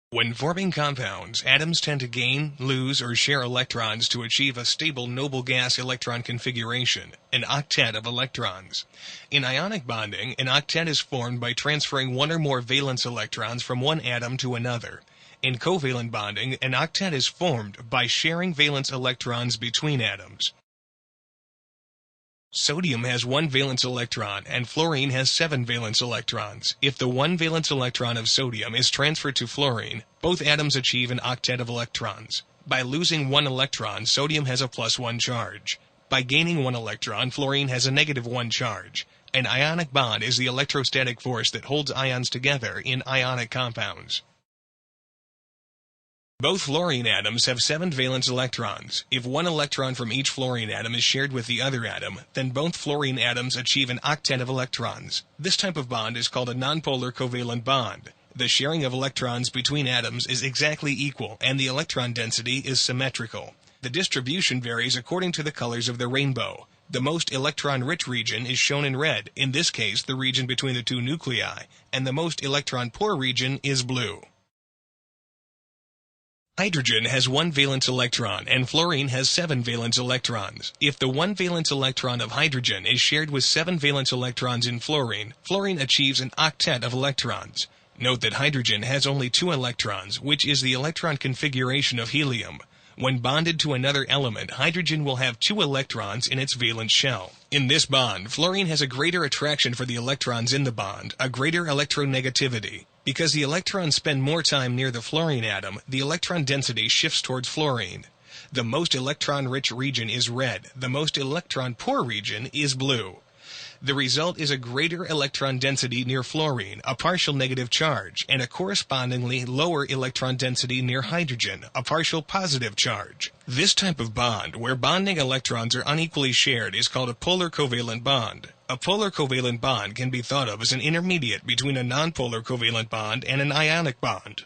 When forming compounds, atoms tend to gain, lose, or share electrons to achieve a stable noble gas electron configuration, an octet of electrons. In ionic bonding, an octet is formed by transferring one or more valence electrons from one atom to another. In covalent bonding, an octet is formed by sharing valence electrons between atoms. Sodium has 1 valence electron and fluorine has 7 valence electrons. If the 1 valence electron of sodium is transferred to fluorine, both atoms achieve an octet of electrons. By losing 1 electron, sodium has a +1 charge. By gaining 1 electron, fluorine has a -1 charge. An ionic bond is the electrostatic force that holds ions together in ionic compounds. Both fluorine atoms have 7 valence electrons. If 1 electron from each fluorine atom is shared with the other atom, then both fluorine atoms achieve an octet of electrons. This type of bond is called a nonpolar covalent bond. The sharing of electrons between atoms is exactly equal, and the electron density is symmetrical. The distribution varies according to the colors of the rainbow. The most electron-rich region is shown in red, in this case the region between the 2 nuclei, and the most electron-poor region is blue. Hydrogen has 1 valence electron and fluorine has 7 valence electrons. If the 1 valence electron of hydrogen is shared with 7 valence electrons in fluorine, fluorine achieves an octet of electrons. Note that hydrogen has only 2 electrons, which is the electron configuration of helium. When bonded to another element, hydrogen will have 2 electrons in its valence shell. In this bond, fluorine has a greater attraction for the electrons in the bond, a greater electronegativity. Because the electrons spend more time near the fluorine atom, the electron density shifts towards fluorine. The most electron-rich region is red. The most electron-poor region is blue. The result is a greater electron density near fluorine, a partial negative charge, and a correspondingly lower electron density near hydrogen, a partial positive charge. This type of bond, where bonding electrons are unequally shared, is called a polar covalent bond. A polar covalent bond can be thought of as an intermediate between a nonpolar covalent bond and an ionic bond.